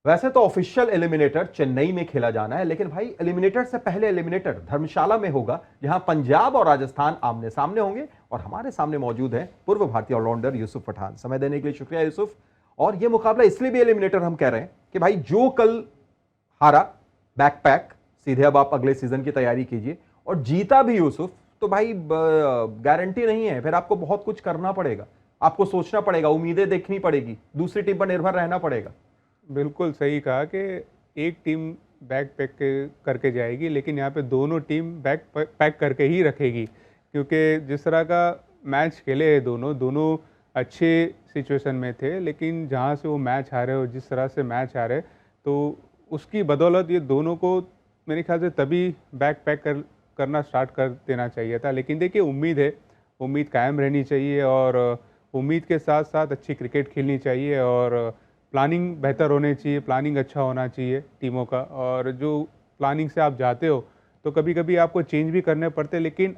वैसे तो official eliminator Chennai में खेला जाना है, लेकिन भाई एलिमिनेटर से पहले एलिमिनेटर धर्मशाला में होगा, जहां पंजाब और राजस्थान आमने सामने होंगे। और हमारे सामने मौजूद है पूर्व भारतीय ऑलराउंडर यूसुफ पठान। समय देने के लिए शुक्रिया यूसुफ। और यह मुकाबला इसलिए भी एलिमिनेटर हम कह रहे हैं कि भाई जो कल हारा, बैकपैक सीधे अब आप अगले सीजन की तैयारी कीजिए। और जीता भी यूसुफ तो भाई गारंटी नहीं है, फिर आपको बहुत कुछ करना पड़ेगा, आपको सोचना पड़ेगा, उम्मीदें देखनी पड़ेगी, दूसरी टीम पर निर्भर रहना पड़ेगा। बिल्कुल सही कहा कि एक टीम बैग पैक करके जाएगी, लेकिन यहाँ पे दोनों टीम बैग पैक करके ही रखेगी, क्योंकि जिस तरह का मैच खेले हैं दोनों दोनों अच्छे सिचुएशन में थे, लेकिन जहाँ से वो मैच हारे और जिस तरह से मैच हारे, तो उसकी बदौलत ये दोनों को मेरे ख्याल से तभी बैग पैक करना स्टार्ट कर देना चाहिए था। लेकिन देखिए, उम्मीद है, उम्मीद कायम रहनी चाहिए और उम्मीद के साथ साथ अच्छी क्रिकेट खेलनी चाहिए और प्लानिंग बेहतर होनी चाहिए, प्लानिंग अच्छा होना चाहिए टीमों का। और जो प्लानिंग से आप जाते हो तो कभी कभी आपको चेंज भी करने पड़ते हैं, लेकिन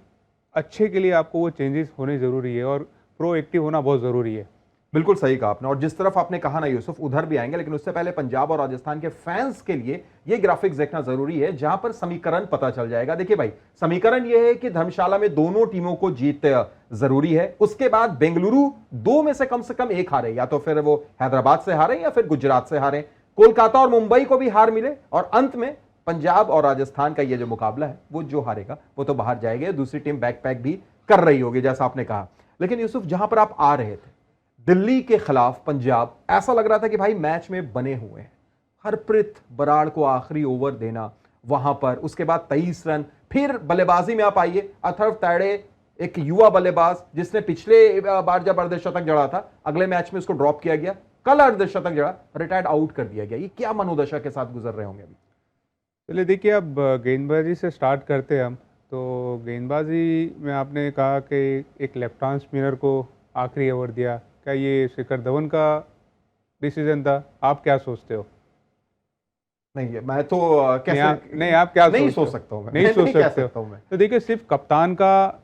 अच्छे के लिए आपको वो चेंजेस होने ज़रूरी है और प्रोएक्टिव होना बहुत ज़रूरी है। बिल्कुल सही कहा आपने। और जिस तरफ आपने कहा ना यूसुफ, उधर भी आएंगे, लेकिन उससे पहले पंजाब और राजस्थान के फैंस के लिए यह ग्राफिक्स देखना जरूरी है, जहां पर समीकरण पता चल जाएगा। देखिए भाई, समीकरण यह है कि धर्मशाला में दोनों टीमों को जीत जरूरी है। उसके बाद बेंगलुरु दो में से कम एक हारे, या तो फिर वो हैदराबाद से हारे या फिर गुजरात से हारे, कोलकाता और मुंबई को भी हार मिले, और अंत में पंजाब और राजस्थान का यह जो मुकाबला है, वो जो हारेगा वो तो बाहर जाएगा, दूसरी टीम बैकपैक भी कर रही होगी, जैसा आपने कहा। लेकिन यूसुफ, जहां पर आप आ रहे थे दिल्ली के खिलाफ पंजाब, ऐसा लग रहा था कि भाई मैच में बने हुए हैं। हरप्रीत बराड़ को आखिरी ओवर देना वहां पर, उसके बाद 23 रन, फिर बल्लेबाजी में आप आइए, अथर्व तायड़े एक युवा बल्लेबाज जिसने पिछले बार जब अर्धशतक जड़ा था, अगले मैच में उसको ड्रॉप किया गया, कल अर्धशतक जड़ा, रिटायर्ड आउट कर दिया गया। ये क्या मनोदशा के साथ गुजर रहे होंगे अभी? चलिए देखिए, अब गेंदबाजी से स्टार्ट करते हैं हम। तो गेंदबाजी में आपने कहा कि एक लेफ्ट आर्म स्पिनर को आखिरी ओवर दिया, क्या ये शिखर धवन का डिसीजन था? आप क्या सोचते हो? नहीं, मैं तो कैसे नहीं, आप क्या नहीं सोचते सोच हो? सकता हूं, नहीं मैं सोच नहीं कह सकते हो। सकता हूं मैं। तो देखिए, सिर्फ कप्तान का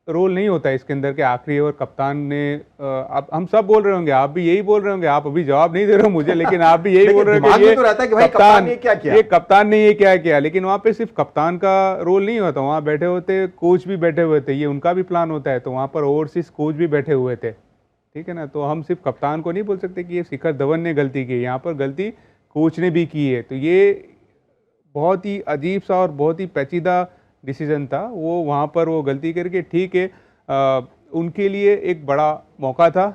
रोल नहीं होता है इसके अंदर कि आखिरी ओवर कप्तान ने आप हम सब बोल रहे होंगे, आप भी यही बोल रहे होंगे, आप अभी जवाब नहीं दे रहे हो मुझे, लेकिन आप भी यही बोल रहे हो कि ये तो रहता है कि भाई कप्तान ने क्या किया, ये कप्तान ने ये क्या किया। लेकिन वहाँ पे सिर्फ कप्तान का रोल नहीं होता, वहाँ बैठे होते कोच भी बैठे हुए थे, ये उनका भी प्लान होता है। तो वहाँ पर ओवरसीज कोच भी बैठे हुए थे, ठीक है ना। तो हम सिर्फ कप्तान को नहीं बोल सकते कि ये शिखर धवन ने गलती की, यहाँ पर गलती कोच ने भी की है। तो ये बहुत ही अजीब सा और बहुत ही पेचीदा डिसीजन था वो, वहाँ पर वो गलती करके, ठीक है, उनके लिए एक बड़ा मौका था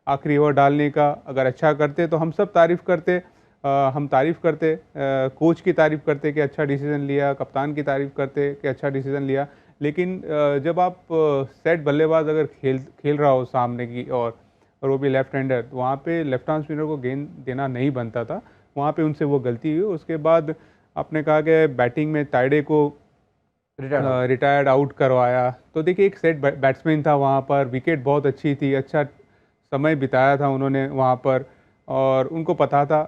आखिरी ओवर डालने का। अगर अच्छा करते तो हम सब तारीफ़ करते, हम तारीफ़ करते, कोच की तारीफ़ करते कि अच्छा डिसीजन लिया, कप्तान की तारीफ़ करते कि अच्छा डिसीजन लिया। लेकिन जब आप सेट बल्लेबाज अगर खेल रहा हो सामने की और वो भी लेफ्ट हैंडर, तो वहाँ पे लेफ्ट आर्म स्पिनर को गेंद देना नहीं बनता था। वहाँ पे उनसे वो गलती हुई। उसके बाद आपने कहा कि बैटिंग में तायडे को रिटायर्ड आउट करवाया। तो देखिए, एक सेट बैट्समैन था वहाँ पर, विकेट बहुत अच्छी थी, अच्छा समय बिताया था उन्होंने वहाँ पर, और उनको पता था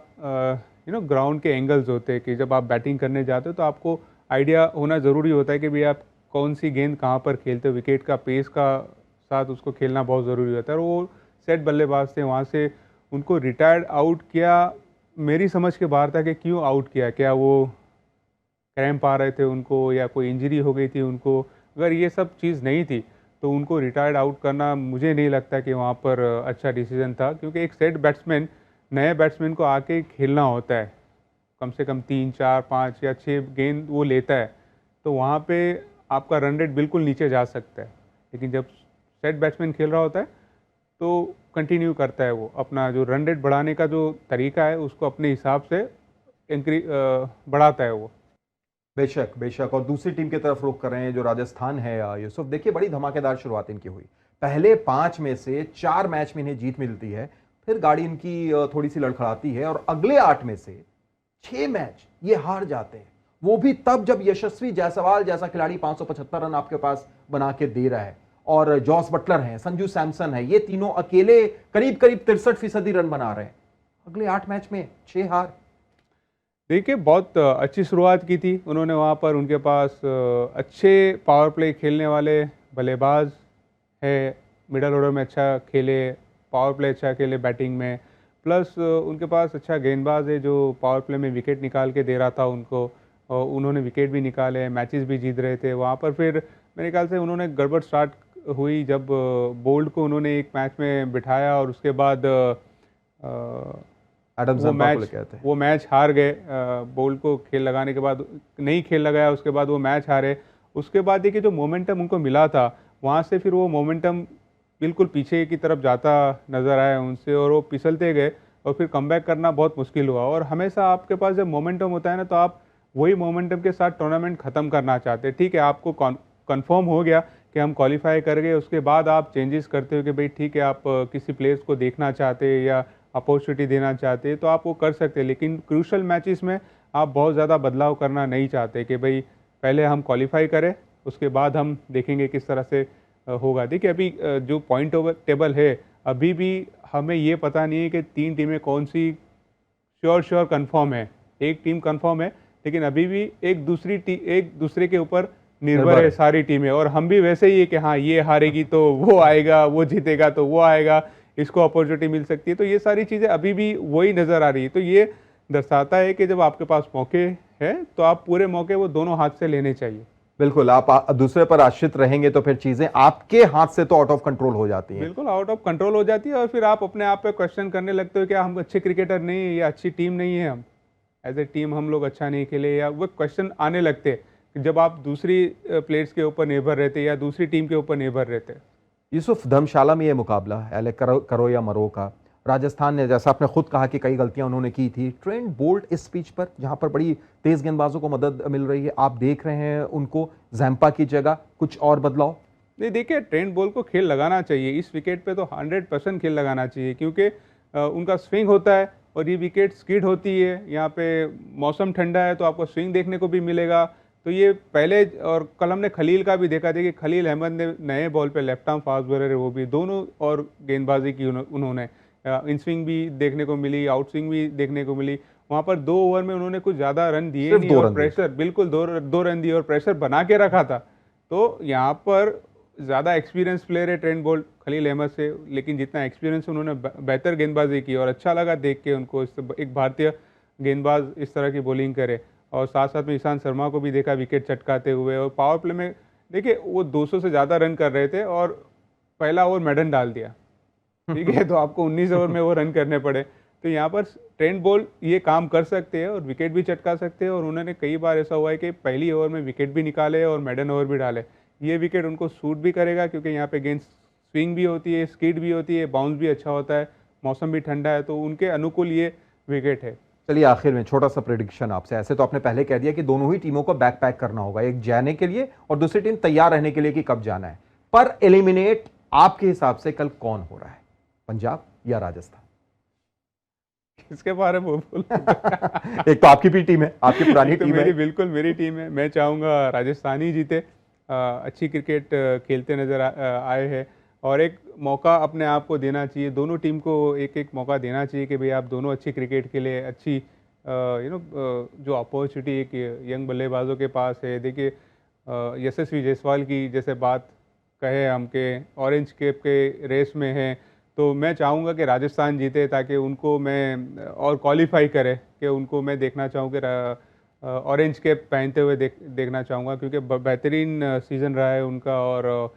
ग्राउंड के एंगल्स होते हैं कि जब आप बैटिंग करने जाते हो तो आपको आइडिया होना ज़रूरी होता है कि भाई आप कौन सी गेंद कहाँ पर खेलते हो, विकेट का पेस का साथ उसको खेलना बहुत ज़रूरी होता है। और वो सेट बल्लेबाज थे, वहाँ से उनको रिटायर्ड आउट किया मेरी समझ के बाहर था कि क्यों आउट किया, क्या वो क्रैम्प आ रहे थे उनको या कोई इंजरी हो गई थी उनको। अगर ये सब चीज़ नहीं थी तो उनको रिटायर्ड आउट करना मुझे नहीं लगता कि वहाँ पर अच्छा डिसीजन था, क्योंकि एक सेट बैट्समैन, नए बैट्समैन को आके खेलना होता है, कम से कम 3, 4, 5 या 6 गेंद वो लेता है, तो वहाँ पे आपका रन रेट बिल्कुल नीचे जा सकता है। लेकिन जब सेट बैट्समैन खेल रहा होता है तो कंटिन्यू करता है, वो अपना जो रन रेट बढ़ाने का जो तरीका है उसको अपने हिसाब से बढ़ाता है वो। बेशक बेशक। और दूसरी टीम की तरफ रुख कर रहे हैं जो राजस्थान है यूसुफ, देखिए बड़ी धमाकेदार शुरुआत इनकी हुई। पहले 5 में से 4 मैच में इन्हें जीत मिलती है, फिर गाड़ी इनकी थोड़ी सी लड़खड़ाती है, और अगले 8 में से 6 मैच ये हार जाते हैं। वो भी तब जब यशस्वी जायसवाल जैसा खिलाड़ी 575 रन आपके पास बना के दे रहा है, और जॉस बटलर है, संजू सैमसन है, ये तीनों अकेले करीब करीब 63% रन बना रहे हैं। अगले 8 मैच में 6 हार। देखिए, बहुत अच्छी शुरुआत की थी उन्होंने वहाँ पर, उनके पास अच्छे पावर प्ले खेलने वाले बल्लेबाज है, मिडल ऑर्डर में अच्छा खेले, पावर प्ले अच्छा खेले बैटिंग में, प्लस उनके पास अच्छा गेंदबाज है जो पावर प्ले में विकेट निकाल के दे रहा था उनको, और उन्होंने विकेट भी निकाले, मैचेस भी जीत रहे थे वहाँ पर। फिर मेरे ख्याल से उन्होंने गड़बड़ स्टार्ट हुई जब बोल्ट को उन्होंने एक मैच में बिठाया और उसके बाद एडम ज़म्पा को लेके आए थे। वो मैच हार गए। बोल्ट को खेल लगाने के बाद नहीं खेल लगाया, उसके बाद वो मैच हारे। उसके बाद देखिए जो मोमेंटम उनको मिला था वहाँ से फिर वो मोमेंटम बिल्कुल पीछे की तरफ जाता नज़र आया उनसे, और वो फिसलते गए और फिर कमबैक करना बहुत मुश्किल हुआ। और हमेशा आपके पास जब मोमेंटम होता है ना, तो आप वही मोमेंटम के साथ टूर्नामेंट ख़त्म करना चाहते हैं। ठीक है, आपको कंफर्म हो गया कि हम क्वालिफाई कर गए, उसके बाद आप चेंजेस करते हो कि भाई ठीक है, आप किसी प्लेयर्स को देखना चाहते हैं या अपॉर्चुनिटी देना चाहते हैं तो आप वो कर सकते हैं। लेकिन क्रूशल मैचेस में आप बहुत ज़्यादा बदलाव करना नहीं चाहते कि भाई पहले हम क्वालिफाई करें, उसके बाद हम देखेंगे किस तरह से होगा। देखिए अभी जो पॉइंट टेबल है, अभी भी हमें ये पता नहीं है कि 3 टीमें कौन सी श्योर कंफर्म है। एक टीम कंफर्म है, लेकिन अभी भी एक दूसरे के ऊपर निर्भर है सारी टीमें, और हम भी वैसे ही है कि हाँ ये हारेगी तो वो आएगा, वो जीतेगा तो वो आएगा, इसको अपॉर्चुनिटी मिल सकती है। तो ये सारी चीज़ें अभी भी वही नज़र आ रही है। तो ये दर्शाता है कि जब आपके पास मौके हैं तो आप पूरे मौके वो दोनों हाथ से लेने चाहिए। बिल्कुल, आप दूसरे पर आश्रित रहेंगे तो फिर चीजें आपके हाथ से तो आउट ऑफ कंट्रोल हो जाती हैं। बिल्कुल आउट ऑफ कंट्रोल हो जाती है, और फिर आप अपने आप पे क्वेश्चन करने लगते हो कि हम अच्छे क्रिकेटर नहीं है या अच्छी टीम नहीं है, हम एज ए टीम हम लोग अच्छा नहीं खेले, या वो क्वेश्चन आने लगते हैं जब आप दूसरी प्लेयर्स के ऊपर निर्भर रहते या दूसरी टीम के ऊपर निर्भर रहते। यूसुफ, धर्मशाला में ये मुकाबला एले करो या मरो का, राजस्थान ने जैसा आपने खुद कहा कि कई गलतियां उन्होंने की थी, ट्रेंट बोल्ट इस पिच पर जहां पर बड़ी तेज गेंदबाजों को मदद मिल रही है, आप देख रहे हैं उनको ज़ैम्पा की जगह कुछ और बदलाव? नहीं, देखिए ट्रेंट बोल्ट को खेल लगाना चाहिए इस विकेट पे, तो 100% खेल लगाना चाहिए, क्योंकि उनका स्विंग होता है और ये विकेट स्किड होती है। यहाँ पे मौसम ठंडा है तो आपको स्विंग देखने को भी मिलेगा। तो ये पहले, और कल हमने खलील का भी देखा था कि खलील अहमद ने नए बॉल पे लेफ्ट आर्म फास्ट बॉलर है वो भी, दोनों और गेंदबाजी की उन्होंने इन स्विंग भी देखने को मिली, आउट स्विंग भी देखने को मिली। वहाँ पर 2 ओवर में उन्होंने कुछ ज़्यादा रन दिए नहीं, और प्रेशर बिल्कुल 2 रन दिए और प्रेशर बना के रखा था। तो यहाँ पर ज़्यादा एक्सपीरियंस प्लेयर है ट्रेंट बोल्ट खलील अहमद से, लेकिन जितना एक्सपीरियंस उन्होंने बेहतर गेंदबाजी की, और अच्छा लगा देख के उनको एक भारतीय गेंदबाज इस तरह की बॉलिंग करे। और साथ साथ में ईशांत शर्मा को भी देखा विकेट चटकाते हुए, और पावर प्ले में देखिए वो 200 से ज़्यादा रन कर रहे थे और पहला ओवर मैडन डाल दिया, ठीक है, तो आपको 19 ओवर में वो रन करने पड़े। तो यहाँ पर ट्रेंट बोल्ट ये काम कर सकते हैं और विकेट भी चटका सकते हैं, और उन्होंने कई बार ऐसा हुआ है कि पहली ओवर में विकेट भी निकाले और मैडन ओवर भी डाले। ये विकेट उनको सूट भी करेगा, क्योंकि यहाँ पे गेंद स्विंग भी होती है, स्किड भी होती है, बाउंस भी अच्छा होता है, मौसम भी ठंडा है, तो उनके अनुकूल ये विकेट है। चलिए आखिर में छोटा सा प्रेडिक्शन आपसे। ऐसे तो आपने पहले कह दिया कि दोनों ही टीमों को बैक पैक करना होगा, एक जाने के लिए और दूसरी टीम तैयार रहने के लिए कि कब जाना है, पर एलिमिनेट आपके हिसाब से कल कौन हो रहा है, पंजाब या राजस्थान? इसके बारे में बोल एक तो आपकी भी टीम है, आपकी पुरानी टीम है। बिल्कुल मेरी टीम है, मैं चाहूँगा राजस्थान ही जीते। अच्छी क्रिकेट खेलते नजर आए हैं, और एक मौका अपने आप को देना चाहिए, दोनों टीम को एक एक मौका देना चाहिए कि भाई आप दोनों अच्छी क्रिकेट खेले, अच्छी जो अपॉर्चुनिटी एक यंग बल्लेबाजों के पास है। देखिए यशस्वी जायसवाल की जैसे बात कहे हम के ऑरेंज कैप के रेस में हैं, तो मैं चाहूँगा कि राजस्थान जीते, ताकि उनको मैं और क्वालिफाई करे, कि उनको मैं देखना चाहूँ कि ऑरेंज कैप पहनते हुए देखना चाहूँगा, क्योंकि बेहतरीन सीज़न रहा है उनका, और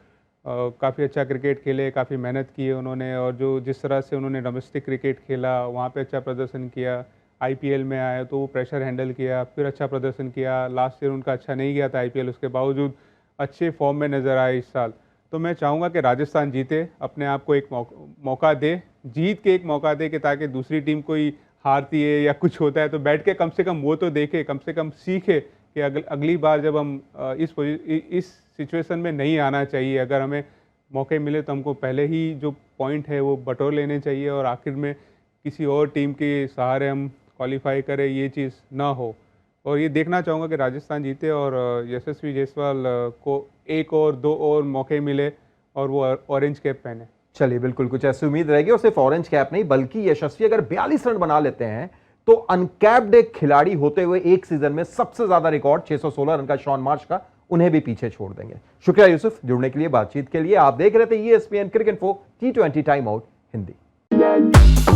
काफ़ी अच्छा क्रिकेट खेले, काफ़ी मेहनत की है उन्होंने, और जो जिस तरह से उन्होंने डोमेस्टिक क्रिकेट खेला वहाँ पे अच्छा प्रदर्शन किया, आईपीएल में आया तो वो प्रेशर हैंडल किया, फिर अच्छा प्रदर्शन किया। लास्ट ईयर उनका अच्छा नहीं गया था आईपीएल, उसके बावजूद अच्छे फॉर्म में नज़र आए इस साल। तो मैं चाहूँगा कि राजस्थान जीते, अपने आप को एक मौका दे, जीत के एक मौका दे, कि ताकि दूसरी टीम कोई हारती है या कुछ होता है तो बैठ के कम से कम वो तो देखे, कम से कम सीखे कि अगली बार जब हम इस सिचुएशन में नहीं आना चाहिए। अगर हमें मौके मिले तो हमको पहले ही जो पॉइंट है वो बटोर लेने चाहिए, और आखिर में किसी और टीम के सहारे हम क्वालिफाई करें, ये चीज़ ना हो। और ये देखना चाहूँगा कि राजस्थान जीते और यशस्वी जायसवाल को 1 और 2 और मौके मिले और वो ऑरेंज कैप पहने। चलिए बिल्कुल कुछ ऐसी उम्मीद रहेगी, और सिर्फ ऑरेंज कैप नहीं बल्कि यशस्वी अगर 42 रन बना लेते हैं तो अनकैप्ड एक खिलाड़ी होते हुए एक सीजन में सबसे ज्यादा रिकॉर्ड 616 रन का शॉन मार्श का, उन्हें भी पीछे छोड़ देंगे। शुक्रिया यूसुफ जुड़ने के लिए, बातचीत के लिए। आप देख रहे थे ESPN cricket info T20 time out Hindi.